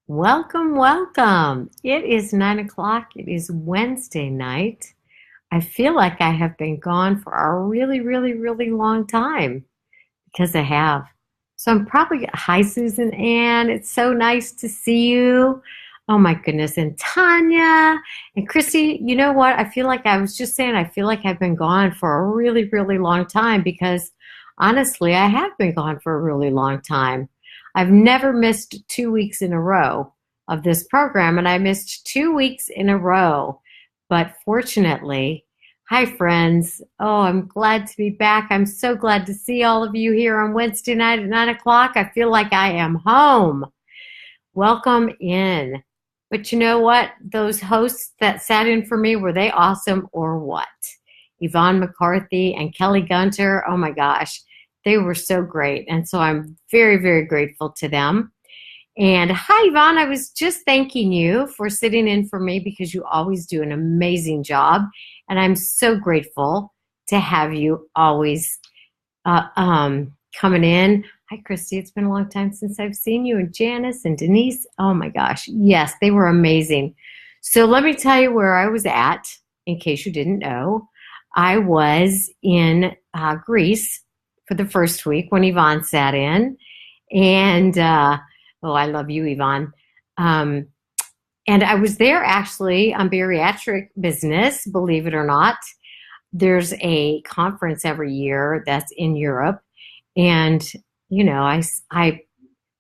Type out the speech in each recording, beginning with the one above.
Welcome, welcome. It is 9 o'clock. It is Wednesday night. I feel like I have been gone for a really, really, really long time because I have. So I'm probably, hi, Susan Ann. It's so nice to see you. Oh my goodness. And Tanya and Christy, you know what? I feel like I was just saying, I feel like I've been gone for a really, really long time because honestly, I have been gone for a really long time. I've never missed 2 weeks in a row of this program, and I missed 2 weeks in a row. But fortunately, hi, friends. Oh, I'm glad to be back. I'm so glad to see all of you here on Wednesday night at 9 o'clock. I feel like I am home. Welcome in. But you know what? Those hosts that sat in for me, were they awesome or what? Yvonne McCarthy and Kelly Gunter, oh my gosh, they were so great. And so I'm very, very grateful to them. And hi, Yvonne. I was just thanking you for sitting in for me because you always do an amazing job. And I'm so grateful to have you always coming in. Hi, Christy. It's been a long time since I've seen you. And Janice and Denise. Oh, my gosh. Yes, they were amazing. So let me tell you where I was at, in case you didn't know. I was in Greece for the first week when Yvonne sat in. And oh, I love you, Yvonne. And I was there actually on bariatric business, believe it or not. There's a conference every year that's in Europe. And, you know, I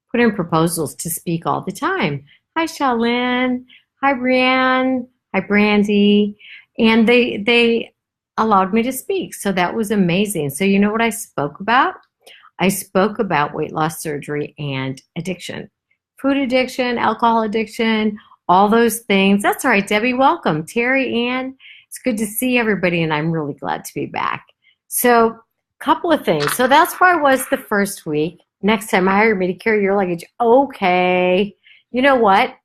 put in proposals to speak all the time. Hi, Shaolin. Hi, Brianne. Hi, Brandy. And they allowed me to speak. So that was amazing. So you know what I spoke about? I spoke about weight loss surgery and addiction, food addiction, alcohol addiction, all those things. That's all right, Debbie. Welcome. Terry Ann, it's good to see everybody, and I'm really glad to be back. So, couple of things. So that's where I was the first week. Next time I hire me to carry your luggage. Okay. You know what?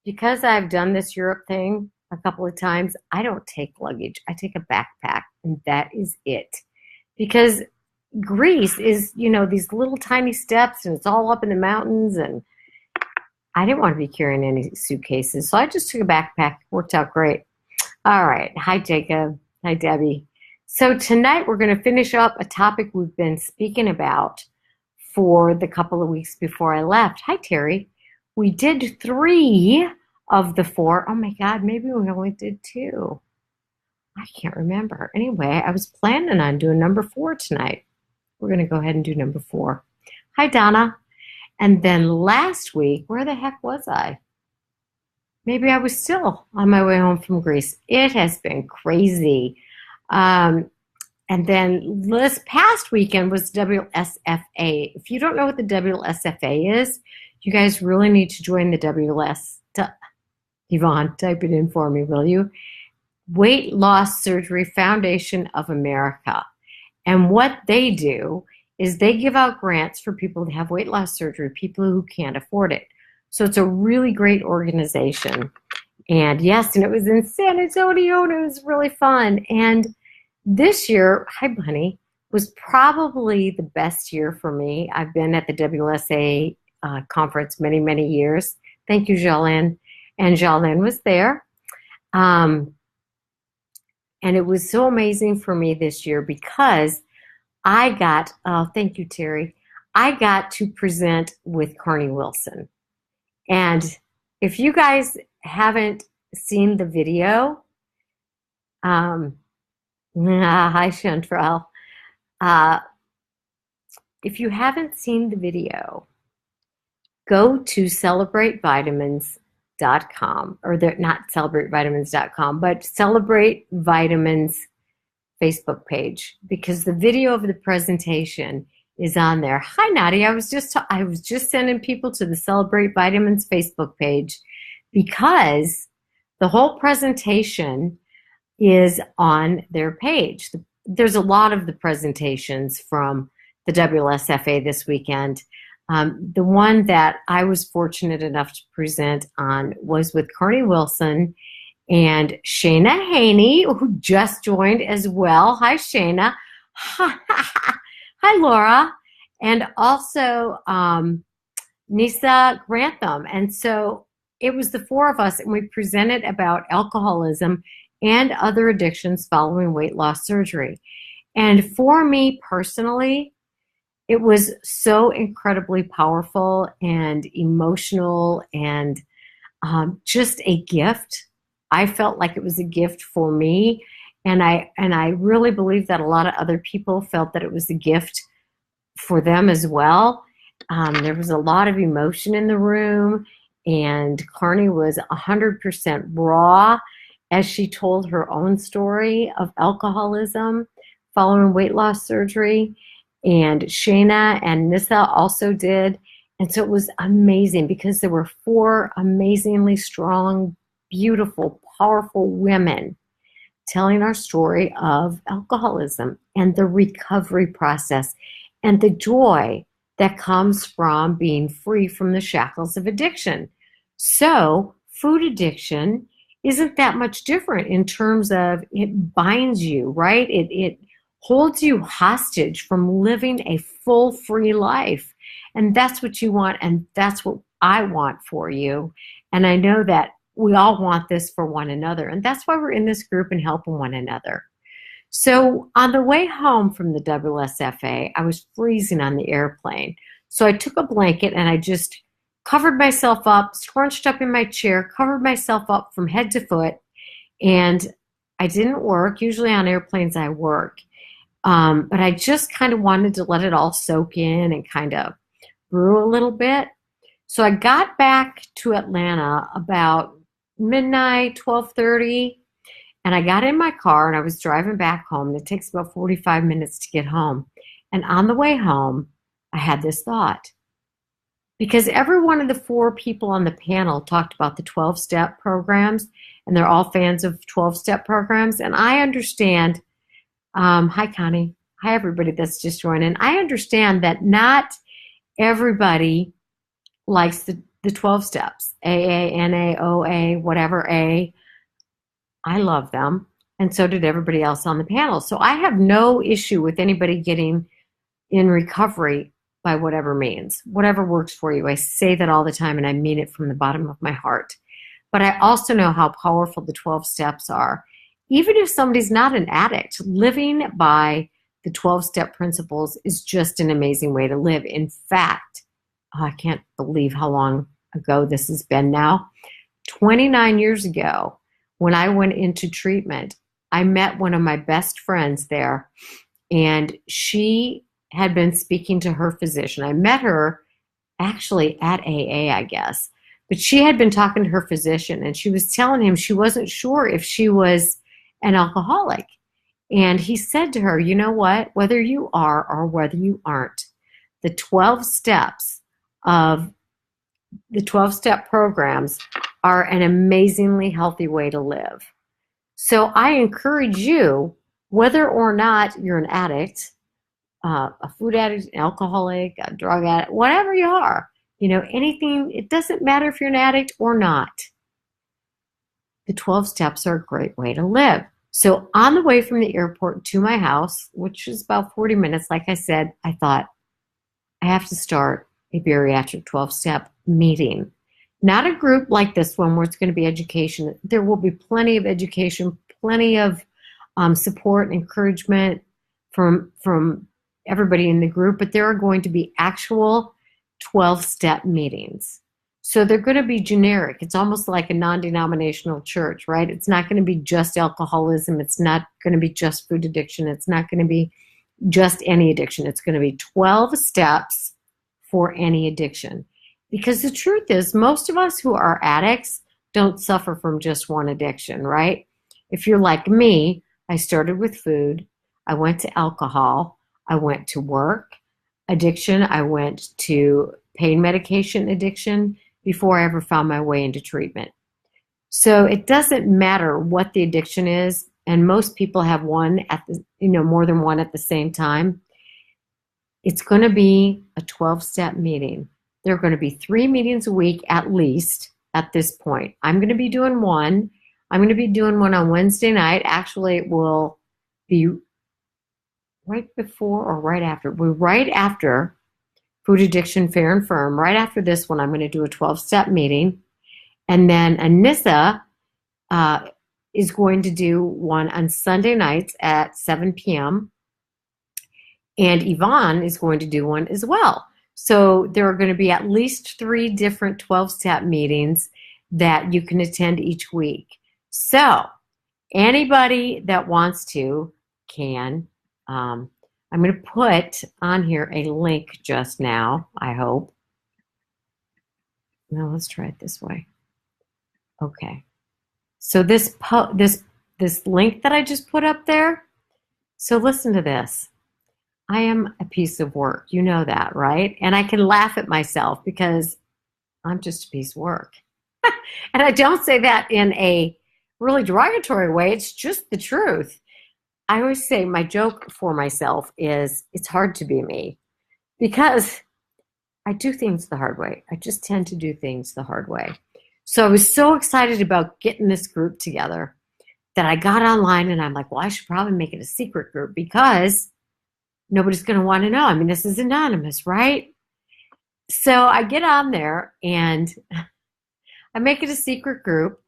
Because I've done this Europe thing a couple of times, I don't take luggage. I take a backpack, and that is it. Because Greece is, you know, these little tiny steps and it's all up in the mountains, and I didn't want to be carrying any suitcases. So I just took a backpack. Worked out great. All right. Hi, Jacob. Hi, Debbie. So tonight we're going to finish up a topic we've been speaking about for the couple of weeks before I left. Hi, Terry. We did 3 of the 4. Oh my God, maybe we only did 2. I can't remember. Anyway, I was planning on doing number 4 tonight. We're going to go ahead and do number 4. Hi, Donna. And then last week, where the heck was I? Maybe I was still on my way home from Greece. It has been crazy. And then this past weekend was WSFA. If you don't know what the WSFA is, you guys really need to join the WS. Yvonne, type it in for me, will you? Weight Loss Surgery Foundation of America. And what they do is they give out grants for people to have weight loss surgery, people who can't afford it. So it's a really great organization. And yes, and it was in San Antonio, and it was really fun. And this year, hi, Bunny, was probably the best year for me. I've been at the WSA conference many, many years. Thank you, Jalyn. And Jalyn was there. And it was so amazing for me this year because I got, oh, thank you, Terry. I got to present with Carney Wilson. And if you guys haven't seen the video, hi, Chantrell. If you haven't seen the video, go to celebratevitamins.com, or not celebratevitamins.com, but Celebrate Vitamins Facebook page, because the video of the presentation is on there. Hi, Nadia. I was just sending people to the Celebrate Vitamins Facebook page because the whole presentation is on their page. There's a lot of the presentations from the WSFA this weekend. The one that I was fortunate enough to present on was with Carney Wilson and Shayna Haney, who just joined as well. Hi, Shayna. Hi, Laura. And also Nisa Grantham. And so it was the four of us, and we presented about alcoholism and other addictions following weight loss surgery. And for me personally, it was so incredibly powerful and emotional and just a gift. I felt like it was a gift for me, and I really believe that a lot of other people felt that it was a gift for them as well. There was a lot of emotion in the room, and Carney was 100% raw as she told her own story of alcoholism following weight loss surgery. And Shayna and Nissa also did. And so it was amazing because there were four amazingly strong, beautiful, powerful women telling our story of alcoholism and the recovery process and the joy that comes from being free from the shackles of addiction. So, food addiction isn't that much different in terms of it binds you, right? It holds you hostage from living a full, free life. And that's what you want, and that's what I want for you. And I know that we all want this for one another. And that's why we're in this group and helping one another. So on the way home from the WSFA, I was freezing on the airplane. So I took a blanket and I just covered myself up, scrunched up in my chair, covered myself up from head to foot. And I didn't work. Usually on airplanes I work. But I just kind of wanted to let it all soak in and kind of brew a little bit. So I got back to Atlanta about midnight, 12:30, and I got in my car and I was driving back home. And it takes about 45 minutes to get home. And on the way home, I had this thought. Because every one of the four people on the panel talked about the 12-step programs, and they're all fans of 12-step programs. And I understand, hi, Connie. Hi, everybody that's just joining. I understand that not everybody likes the 12 steps, AA, NA, OA, whatever A. I love them, and so did everybody else on the panel. So I have no issue with anybody getting in recovery by whatever means, whatever works for you. I say that all the time, and I mean it from the bottom of my heart. But I also know how powerful the 12 steps are. Even if somebody's not an addict, living by the 12-step principles is just an amazing way to live. In fact, I can't believe how long ago this has been now. 29 years ago, when I went into treatment, I met one of my best friends there, and she had been speaking to her physician. I met her actually at AA, I guess, but she had been talking to her physician, and she was telling him she wasn't sure if she was an alcoholic. And he said to her, you know what, whether you are or whether you aren't, the 12 steps of the 12-step programs are an amazingly healthy way to live. So I encourage you, whether or not you're an addict, a food addict, an alcoholic, a drug addict, whatever you are, anything, it doesn't matter if you're an addict or not. The 12 steps are a great way to live. So on the way from the airport to my house, which is about 40 minutes, like I said, I thought, I have to start a bariatric 12-step meeting. Not a group like this one where it's going to be education. There will be plenty of education, plenty of support and encouragement from everybody in the group, but there are going to be actual 12-step meetings. So they're going to be generic. It's almost like a non-denominational church, right? It's not going to be just alcoholism. It's not going to be just food addiction. It's not going to be just any addiction. It's going to be 12 steps for any addiction. Because the truth is, most of us who are addicts don't suffer from just one addiction, right? If you're like me, I started with food. I went to alcohol. I went to work addiction. I went to pain medication addiction before I ever found my way into treatment. So it doesn't matter what the addiction is, and most people have one at the, more than one at the same time. It's going to be a 12-step meeting. There are going to be 3 meetings a week at least at this point. I'm going to be doing one. I'm going to be doing one on Wednesday night. Actually, it will be right before or right after. We're right after Food Addiction Fair and Firm. Right after this one, I'm going to do a 12-step meeting. And then Anissa is going to do one on Sunday nights at 7 p.m. And Yvonne is going to do one as well. So there are going to be at least 3 different 12-step meetings that you can attend each week. So anybody that wants to can. I'm going to put on here a link just now, I hope. Now let's try it this way. Okay. So this link that I just put up there, so listen to this. I am a piece of work. You know that, right? And I can laugh at myself because I'm just a piece of work. And I don't say that in a really derogatory way. It's just the truth. I always say my joke for myself is it's hard to be me because I do things the hard way. I just tend to do things the hard way. So I was so excited about getting this group together that I got online and I'm like, well, I should probably make it a secret group because nobody's going to want to know. I mean, this is anonymous, right? So I get on there and I make it a secret group.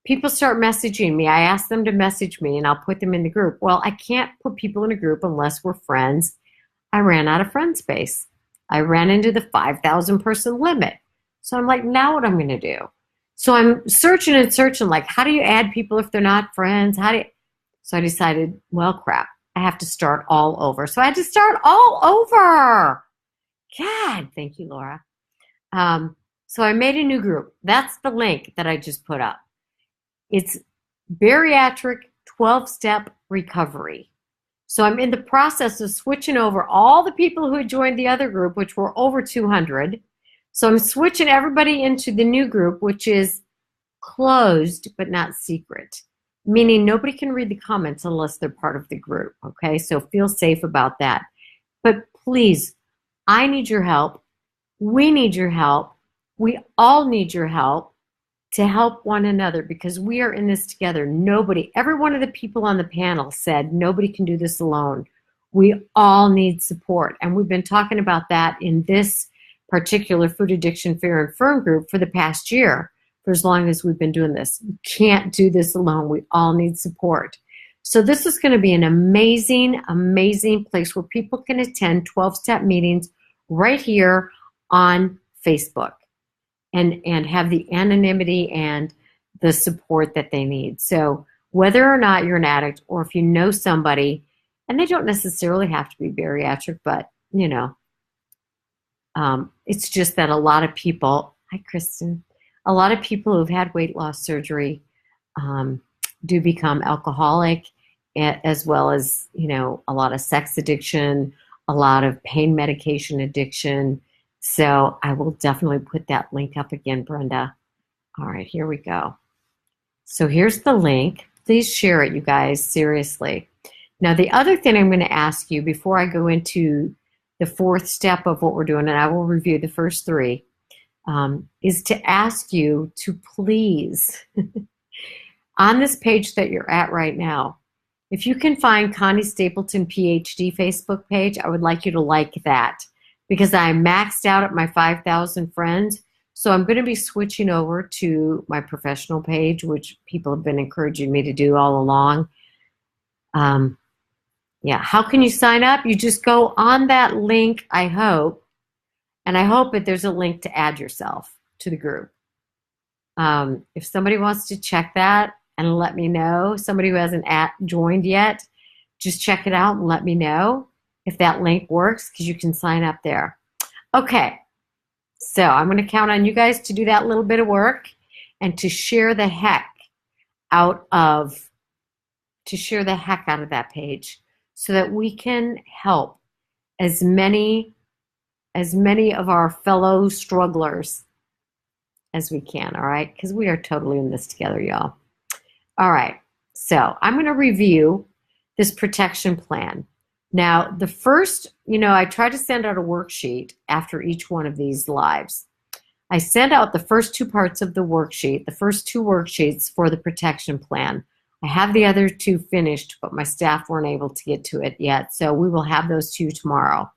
People start messaging me. I ask them to message me and I'll put them in the group. Well, I can't put people in a group unless we're friends. I ran out of friend space. I ran into the 5,000 person limit. So I'm like, now what I'm going to do? So I'm searching and searching, like, how do you add people if they're not friends? So I decided, well, crap, I have to start all over. So I had to start all over. God, thank you, Laura. So I made a new group. That's the link that I just put up. It's Bariatric 12-Step Recovery. So I'm in the process of switching over all the people who had joined the other group, which were over 200. So I'm switching everybody into the new group, which is closed but not secret, meaning nobody can read the comments unless they're part of the group, okay? So feel safe about that. But please, I need your help. We need your help. We all need your help to help one another because we are in this together. Every one of the people on the panel said nobody can do this alone. We all need support. And we've been talking about that in this particular Food Addiction Fair and Firm group for the past year, for as long as we've been doing this. We can't do this alone. We all need support. So this is going to be an amazing, amazing place where people can attend 12-step meetings right here on Facebook and have the anonymity and the support that they need. So whether or not you're an addict or if you know somebody, and they don't necessarily have to be bariatric, but, you know, it's just that a lot of people, hi, Kristen, a lot of people who've had weight loss surgery do become alcoholic, as well as, you know, a lot of sex addiction, a lot of pain medication addiction. So I will definitely put that link up again, Brenda. All right, here we go. So here's the link. Please share it, you guys, seriously. Now, the other thing I'm going to ask you before I go into the 4th step of what we're doing, and I will review the first 3, is to ask you to please, on this page that you're at right now, if you can find Connie Stapleton, PhD Facebook page, I would like you to like that because I'm maxed out at my 5,000 friends. So I'm going to be switching over to my professional page, which people have been encouraging me to do all along. Yeah, how can you sign up? You just go on that link, I hope, and I hope that there's a link to add yourself to the group. If somebody wants to check that and let me know, somebody who hasn't joined yet, just check it out and let me know if that link works because you can sign up there. Okay, so I'm going to count on you guys to do that little bit of work and to share the heck out of that page so that we can help as many of our fellow strugglers as we can, all right? Because we are totally in this together, y'all. All right, so I'm going to review this protection plan. Now, the first, I try to send out a worksheet after each one of these lives. I sent out the first 2 parts of the worksheet, the first 2 worksheets for the protection plan. I have the other 2 finished, but my staff weren't able to get to it yet, so we will have those 2 tomorrow.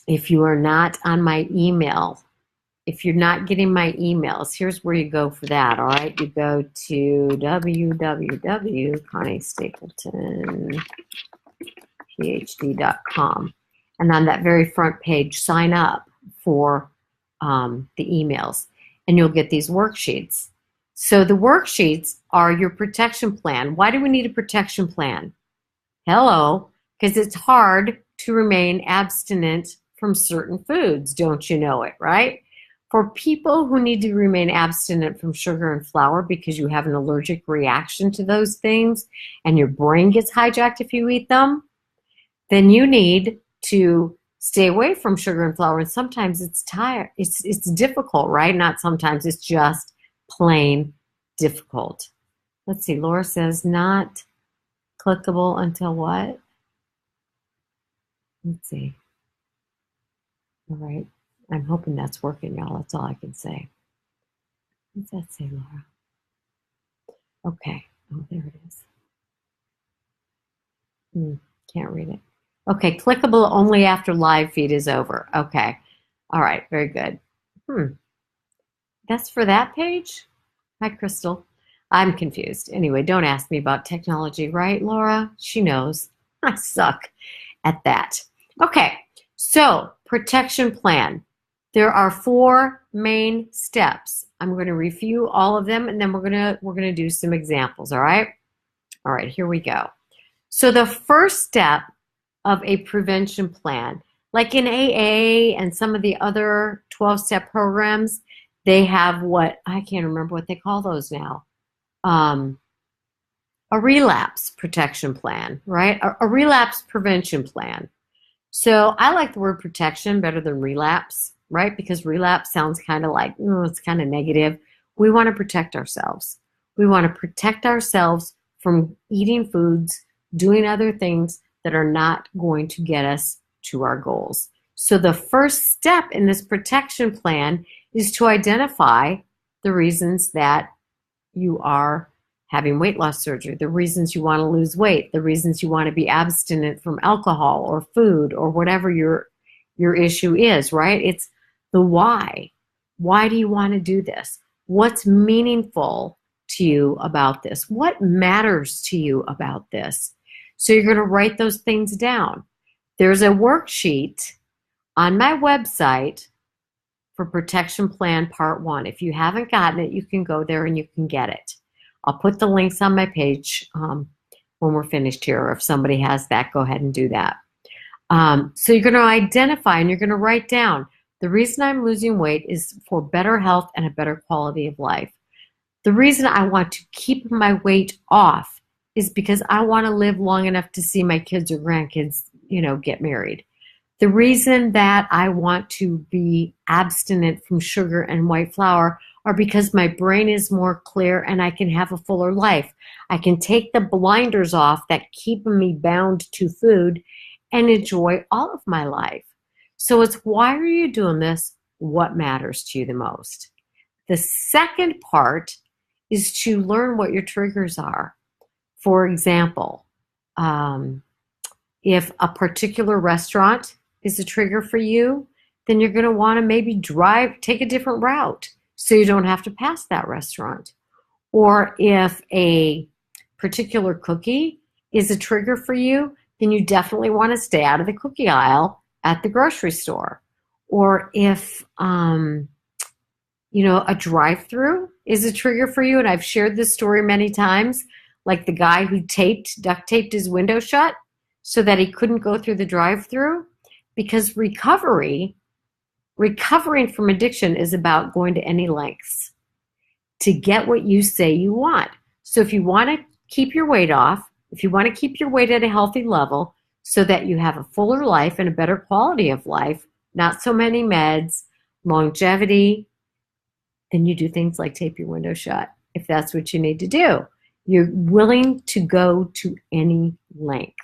If you are not on my email if you're not getting my emails, here's where you go for that, all right? You go to www.conniestapletonphd.com. And on that very front page, sign up for the emails, and you'll get these worksheets. So the worksheets are your protection plan. Why do we need a protection plan? Hello, because it's hard to remain abstinent from certain foods. Don't you know it, right? For people who need to remain abstinent from sugar and flour because you have an allergic reaction to those things and your brain gets hijacked if you eat them, then you need to stay away from sugar and flour. And sometimes it's difficult, right? Not sometimes, it's just plain difficult. Let's see, Laura says not clickable until what? Let's see. All right. I'm hoping that's working, y'all. That's all I can say. What does that say, Laura? Okay. Oh, there it is. Can't read it. Okay. Clickable only after live feed is over. Okay. All right. Very good. That's for that page? Hi, Crystal. I'm confused. Anyway, don't ask me about technology, right, Laura? She knows. I suck at that. Okay. So, protection plan. There are 4 main steps. I'm going to review all of them, and then we're going to do some examples, all right? All right, here we go. So the first step of a prevention plan, like in AA and some of the other 12-step programs, they have what, I can't remember what they call those now, a relapse protection plan, right? A relapse prevention plan. So I like the word protection better than relapse, right? Because relapse sounds kind of like, it's kind of negative. We want to protect ourselves. We want to protect ourselves from eating foods, doing other things that are not going to get us to our goals. So the first step in this protection plan is to identify the reasons that you are having weight loss surgery, the reasons you want to lose weight, the reasons you want to be abstinent from alcohol or food or whatever your issue is, right? It's the why. Why do you want to do this? What's meaningful to you about this? What matters to you about this? So you're going to write those things down. There's a worksheet on my website for Protection Plan Part 1. If you haven't gotten it, you can go there and you can get it. I'll put the links on my page when we're finished here, or if somebody has that, go ahead and do that. So you're going to identify and you're going to write down, the reason I'm losing weight is for better health and a better quality of life. The reason I want to keep my weight off is because I want to live long enough to see my kids or grandkids, get married. The reason that I want to be abstinent from sugar and white flour are because my brain is more clear and I can have a fuller life. I can take the blinders off that keep me bound to food and enjoy all of my life. So it's, why are you doing this? What matters to you the most? The second part is to learn what your triggers are. For example, if a particular restaurant is a trigger for you, then you're going to want to maybe take a different route so you don't have to pass that restaurant. Or if a particular cookie is a trigger for you, then you definitely want to stay out of the cookie aisle at the grocery store. Or if, a drive-through is a trigger for you, and I've shared this story many times, like the guy who duct taped his window shut so that he couldn't go through the drive-through, because recovering from addiction is about going to any lengths to get what you say you want. So if you want to keep your weight off, if you want to keep your weight at a healthy level so that you have a fuller life and a better quality of life, not so many meds, longevity, then you do things like tape your window shut if that's what you need to do. You're willing to go to any length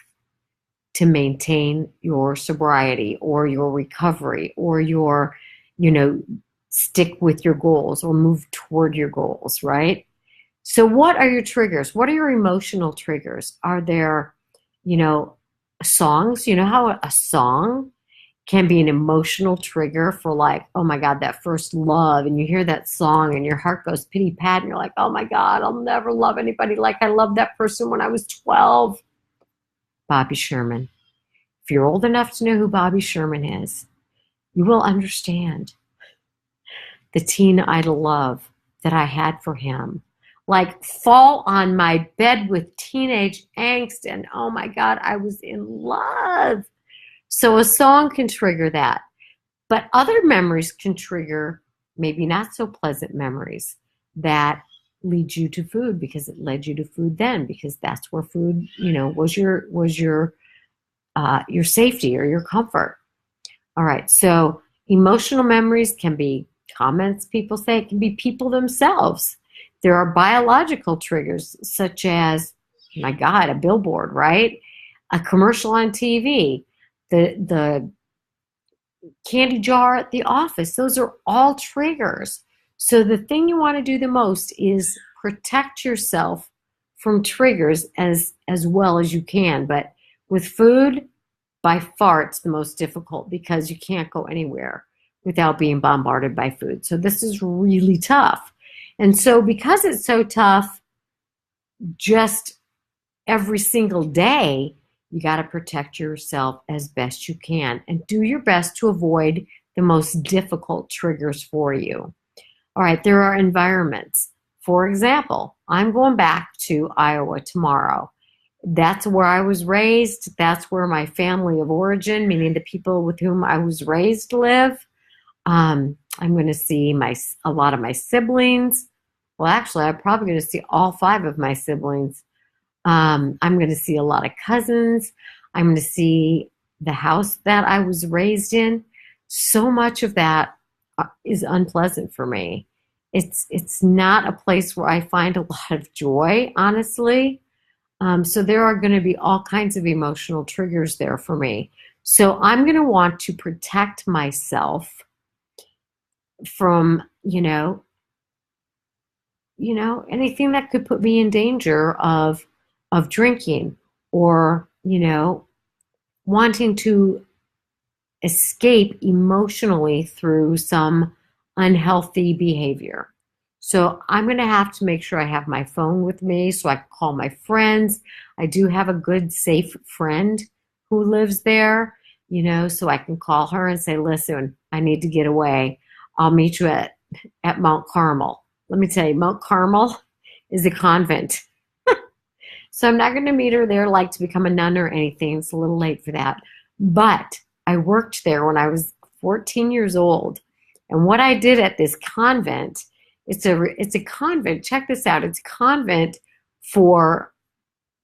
to maintain your sobriety or your recovery or your, stick with your goals or move toward your goals, right? So what are your triggers? What are your emotional triggers? Are there, songs? You know how a song can be an emotional trigger for like, oh my God, that first love. And you hear that song and your heart goes pity pat and you're like, oh my God, I'll never love anybody like I loved that person when I was 12. Bobby Sherman. If you're old enough to know who Bobby Sherman is, you will understand the teen idol love that I had for him. Like fall on my bed with teenage angst and oh my God, I was in love. So a song can trigger that. But other memories can trigger maybe not so pleasant memories that lead you to food because it led you to food then because that's where food, was your safety or your comfort. All right, so emotional memories can be comments people say, it can be people themselves. There are biological triggers such as, my God, a billboard, right? A commercial on TV, the candy jar at the office. Those are all triggers. So the thing you want to do the most is protect yourself from triggers as well as you can. But with food, by far it's the most difficult because you can't go anywhere without being bombarded by food. So this is really tough. And so because it's so tough, just every single day, you got to protect yourself as best you can and do your best to avoid the most difficult triggers for you. All right, there are environments. For example, I'm going back to Iowa tomorrow. That's where I was raised. That's where my family of origin, meaning the people with whom I was raised, live. I'm going to see a lot of my siblings. Well, actually, I'm probably going to see all 5 of my siblings. I'm going to see a lot of cousins. I'm going to see the house that I was raised in. So much of that is unpleasant for me. It's not a place where I find a lot of joy, honestly. So there are going to be all kinds of emotional triggers there for me. So I'm going to want to protect myself from, anything that could put me in danger of drinking or, wanting to escape emotionally through some unhealthy behavior. So I'm going to have to make sure I have my phone with me so I can call my friends. I do have a good, safe friend who lives there, so I can call her and say, listen, I need to get away. I'll meet you at Mount Carmel. Let me tell you, Mount Carmel is a convent. So I'm not going to meet her there like to become a nun or anything. It's a little late for that. But I worked there when I was 14 years old. And what I did at this convent, it's a convent. Check this out. It's a convent for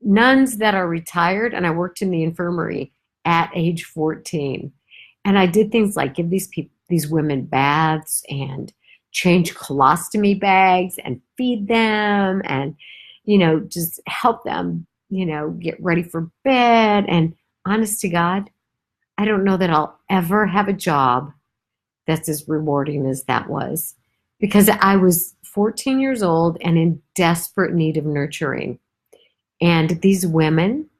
nuns that are retired. And I worked in the infirmary at age 14. And I did things like give these women baths and change colostomy bags and feed them and, just help them, get ready for bed. And honest to God, I don't know that I'll ever have a job that's as rewarding as that was because I was 14 years old and in desperate need of nurturing. And these women,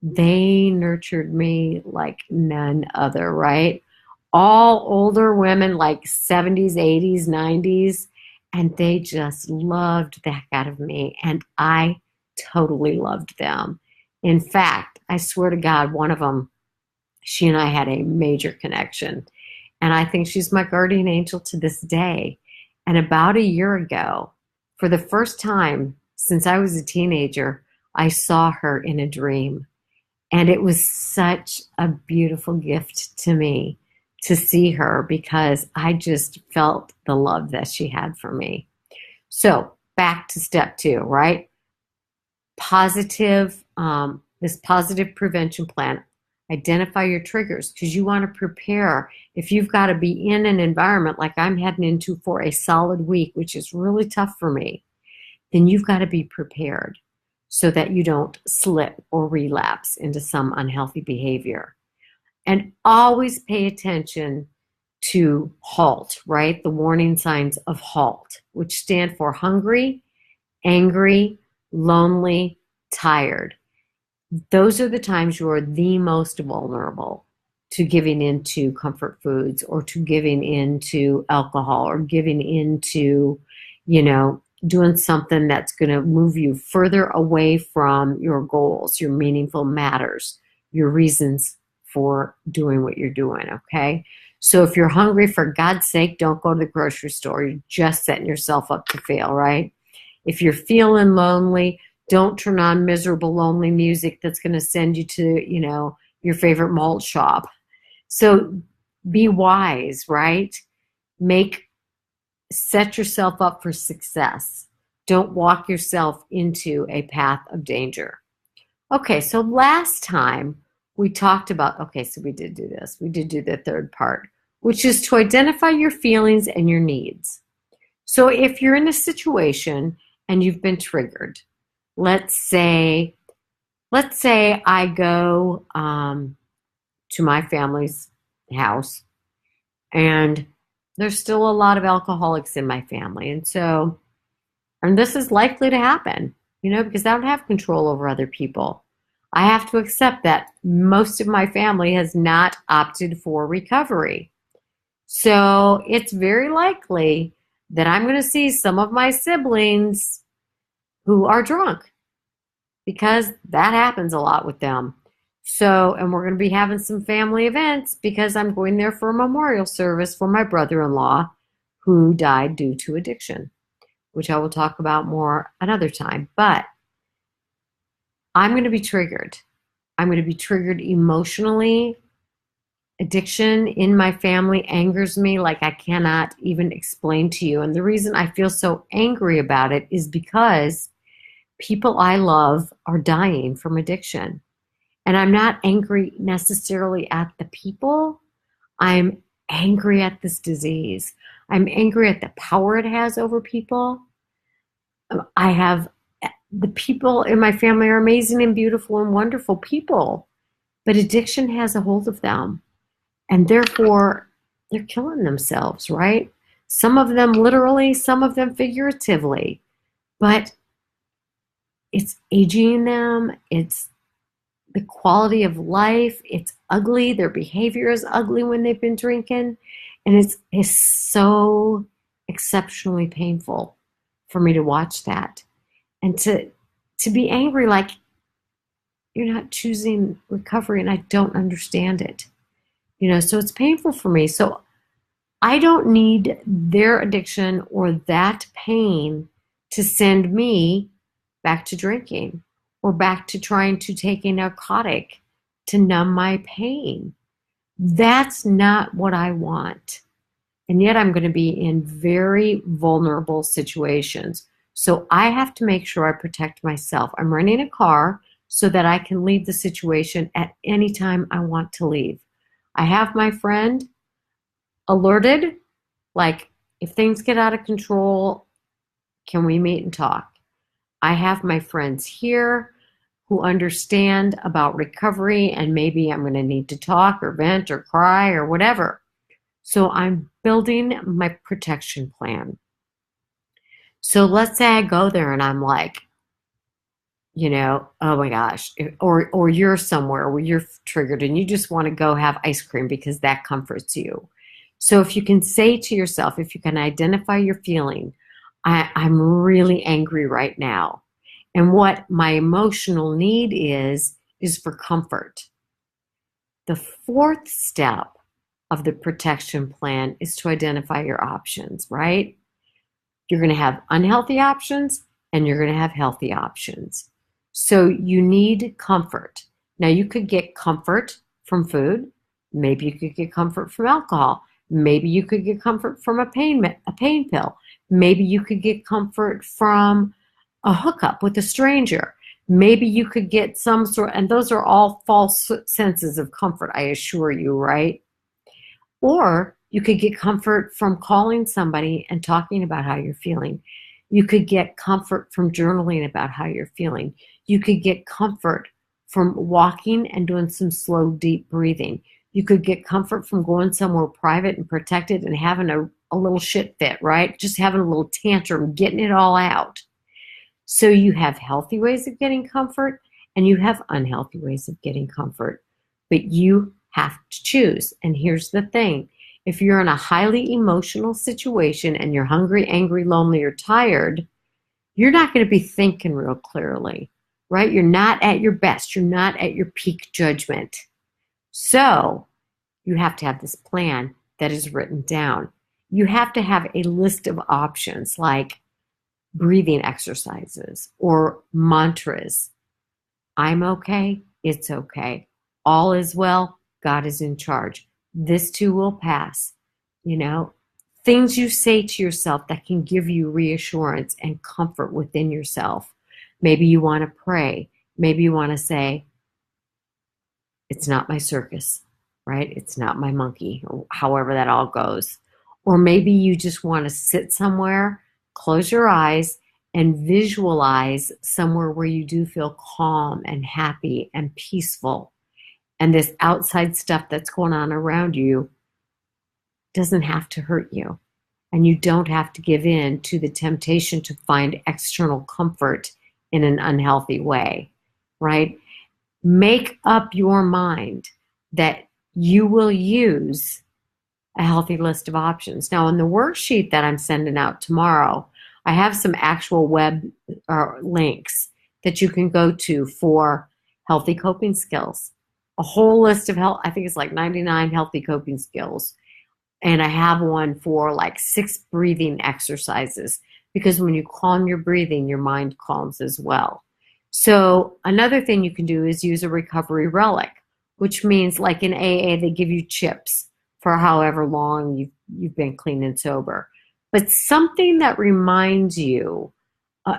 they nurtured me like none other, right? All older women, like 70s, 80s, 90s, and they just loved the heck out of me. And I totally loved them. In fact, I swear to God, one of them, she and I had a major connection. And I think she's my guardian angel to this day. And about a year ago, for the first time since I was a teenager, I saw her in a dream. And it was such a beautiful gift to me to see her because I just felt the love that she had for me. So back to step 2, right? This positive prevention plan. Identify your triggers because you want to prepare. If you've got to be in an environment like I'm heading into for a solid week, which is really tough for me, then you've got to be prepared so that you don't slip or relapse into some unhealthy behavior. And always pay attention to HALT, right? The warning signs of HALT, which stand for hungry, angry, lonely, tired. Those are the times you are the most vulnerable. to giving into comfort foods or to giving into alcohol or giving into, doing something that's going to move you further away from your goals, your meaningful matters, your reasons for doing what you're doing, okay? So if you're hungry, for God's sake, don't go to the grocery store. You're just setting yourself up to fail, right? If you're feeling lonely, don't turn on miserable, lonely music that's going to send you to, your favorite malt shop. So be wise, right? Set yourself up for success. Don't walk yourself into a path of danger. Okay, so last time we talked about, okay, so we did do this. We did do the third part, which is to identify your feelings and your needs. So if you're in a situation and you've been triggered, let's say I go to my family's house and there's still a lot of alcoholics in my family. And this is likely to happen, because I don't have control over other people. I have to accept that most of my family has not opted for recovery. So it's very likely that I'm going to see some of my siblings who are drunk, because that happens a lot with them. So, and we're going to be having some family events because I'm going there for a memorial service for my brother-in-law who died due to addiction, which I will talk about more another time. But I'm going to be triggered. I'm going to be triggered emotionally. Addiction in my family angers me like I cannot even explain to you. And the reason I feel so angry about it is because people I love are dying from addiction. And I'm not angry necessarily at the people. I'm angry at this disease. I'm angry at the power it has over people. The people in my family are amazing and beautiful and wonderful people, but addiction has a hold of them. And therefore, they're killing themselves, right? Some of them literally, some of them figuratively. But it's aging them. It's the quality of life. It's ugly. Their behavior is ugly when they've been drinking. And it's so exceptionally painful for me to watch that. And to be angry like you're not choosing recovery, and I don't understand it. So it's painful for me. So I don't need their addiction or that pain to send me back to drinking or back to trying to take a narcotic to numb my pain. That's not what I want. And yet I'm going to be in very vulnerable situations. So I have to make sure I protect myself. I'm renting a car so that I can leave the situation at any time I want to leave. I have my friend alerted, like, if things get out of control, can we meet and talk? I have my friends here who understand about recovery, and maybe I'm going to need to talk or vent or cry or whatever. So I'm building my protection plan. So let's say I go there and I'm like, oh my gosh, or you're somewhere where you're triggered and you just want to go have ice cream because that comforts you. So if you can say to yourself, if you can identify your feeling, I'm really angry right now. And what my emotional need is for comfort. The fourth step of the protection plan is to identify your options, right? You're going to have unhealthy options and you're going to have healthy options. So you need comfort. Now you could get comfort from food. Maybe you could get comfort from alcohol. Maybe you could get comfort from a pain pill. Maybe you could get comfort from a hookup with a stranger. Maybe you could get some sort, and those are all false senses of comfort, I assure you, right? Or you could get comfort from calling somebody and talking about how you're feeling. You could get comfort from journaling about how you're feeling. You could get comfort from walking and doing some slow, deep breathing. You could get comfort from going somewhere private and protected and having a little shit fit, right? Just having a little tantrum, getting it all out. So you have healthy ways of getting comfort and you have unhealthy ways of getting comfort. But you have to choose. And here's the thing. If you're in a highly emotional situation and you're hungry, angry, lonely, or tired, you're not going to be thinking real clearly, right? You're not at your best. You're not at your peak judgment. So you have to have this plan that is written down. You have to have a list of options like breathing exercises or mantras. I'm okay. It's okay. All is well. God is in charge. This too will pass. You know, things you say to yourself that can give you reassurance and comfort within yourself. Maybe you want to pray. Maybe you want to say, it's not my circus, right? It's not my monkey, or however that all goes. Or maybe you just want to sit somewhere, close your eyes, and visualize somewhere where you do feel calm and happy and peaceful. And this outside stuff that's going on around you doesn't have to hurt you. And you don't have to give in to the temptation to find external comfort in an unhealthy way, right? Make up your mind that you will use a healthy list of options. Now, in the worksheet that I'm sending out tomorrow, I have some actual web links that you can go to for healthy coping skills. A whole list of health, I think it's like 99 healthy coping skills. And I have one for like 6 breathing exercises, because when you calm your breathing, your mind calms as well. So another thing you can do is use a recovery relic, which means like in AA, they give you chips for however long you've been clean and sober. But something that reminds you,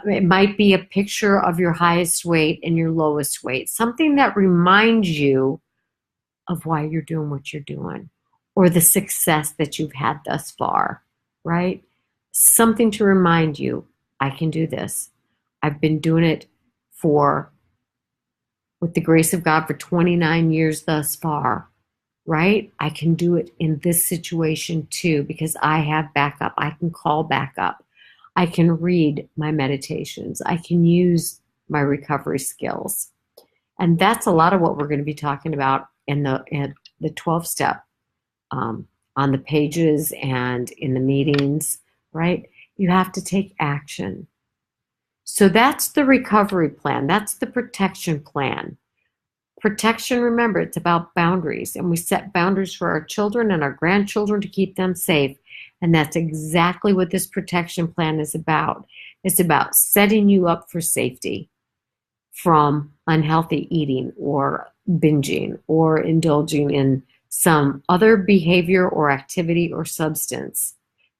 it might be a picture of your highest weight and your lowest weight, something that reminds you of why you're doing what you're doing or the success that you've had thus far, right? Something to remind you, I can do this. I've been doing it with the grace of God for 29 years thus far, right? I can do it in this situation too, because I have backup. I can call backup. I can read my meditations. I can use my recovery skills. And that's a lot of what we're going to be talking about in the 12-step on the pages and in the meetings, right? You have to take action. So that's the recovery plan. That's the protection plan. Protection, remember, it's about boundaries, and we set boundaries for our children and our grandchildren to keep them safe. And that's exactly what this protection plan is about. It's about setting you up for safety from unhealthy eating or binging or indulging in some other behavior or activity or substance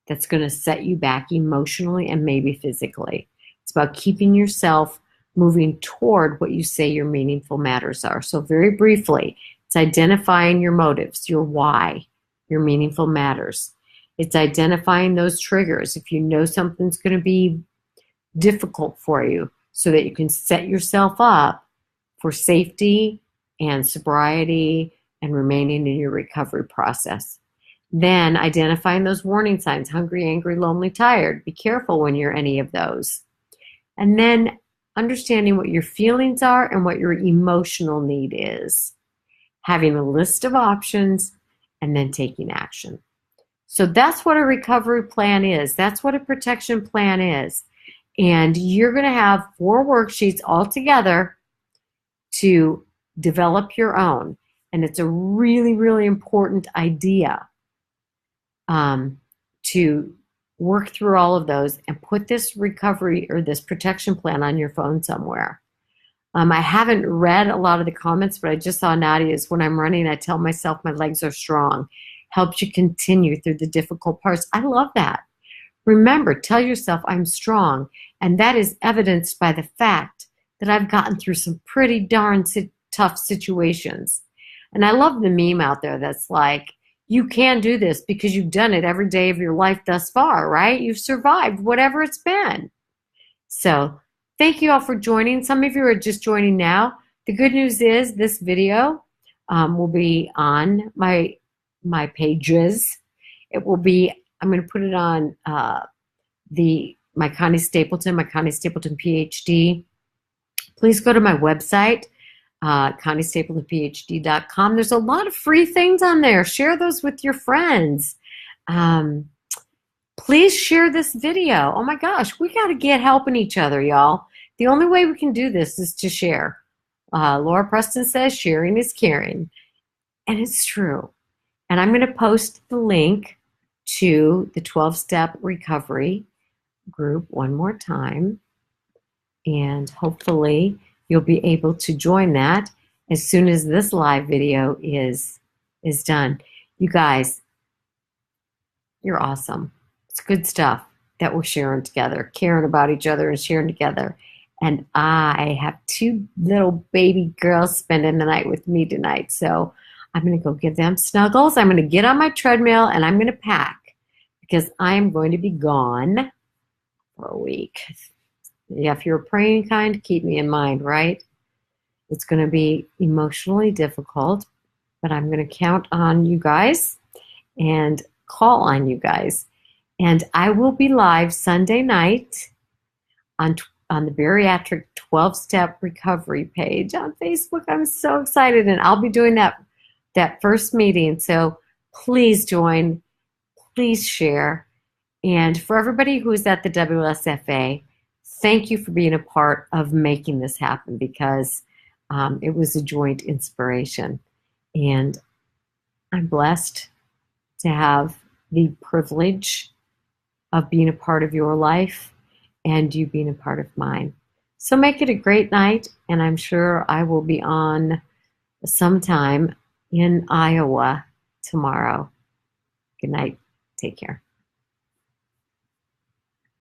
that's going to set you back emotionally and maybe physically. It's about keeping yourself moving toward what you say your meaningful matters are. So very briefly, it's identifying your motives, your why, your meaningful matters. It's identifying those triggers. If you know something's going to be difficult for you, so that you can set yourself up for safety and sobriety and remaining in your recovery process. Then identifying those warning signs, hungry, angry, lonely, tired. Be careful when you're any of those. And then understanding what your feelings are and what your emotional need is. Having a list of options and then taking action. So that's what a recovery plan is. That's what a protection plan is. And you're going to have 4 worksheets all together to develop your own. And it's a really, really important idea to work through all of those and put this recovery or this protection plan on your phone somewhere. I haven't read a lot of the comments, but I just saw Nadia's. When I'm running, I tell myself my legs are strong. Helps you continue through the difficult parts. I love that. Remember, tell yourself I'm strong. And that is evidenced by the fact that I've gotten through some pretty darn tough situations. And I love the meme out there that's like, you can do this because you've done it every day of your life thus far, right? You've survived whatever it's been. So thank you all for joining. Some of you are just joining now. The good news is this video will be on my pages. It will be, I'm going to put it on my Connie Stapleton PhD. Please go to my website, ConnieStapletonPhD.com. There's a lot of free things on there. Share those with your friends. Um, Please share this video. Oh my gosh, we got to get helping each other, y'all. The only way we can do this is to share. Laura Preston says sharing is caring. And it's true. And I'm going to post the link to the 12-step recovery group one more time. And hopefully you'll be able to join that as soon as this live video is done. You guys, you're awesome. It's good stuff that we're sharing together, caring about each other and sharing together. And I have two little baby girls spending the night with me tonight. So I'm going to go give them snuggles. I'm going to get on my treadmill and I'm going to pack because I'm going to be gone for a week. Yeah, if you're a praying kind, keep me in mind, right? It's going to be emotionally difficult, but I'm going to count on you guys and call on you guys. And I will be live Sunday night on the Bariatric 12-Step Recovery page on Facebook. I'm so excited, and I'll be doing that first meeting. So please join, please share. And for everybody who's at the WSFA, thank you for being a part of making this happen because it was a joint inspiration. And I'm blessed to have the privilege of being a part of your life and you being a part of mine. So make it a great night, and I'm sure I will be on sometime in Iowa tomorrow. Good night. Take care.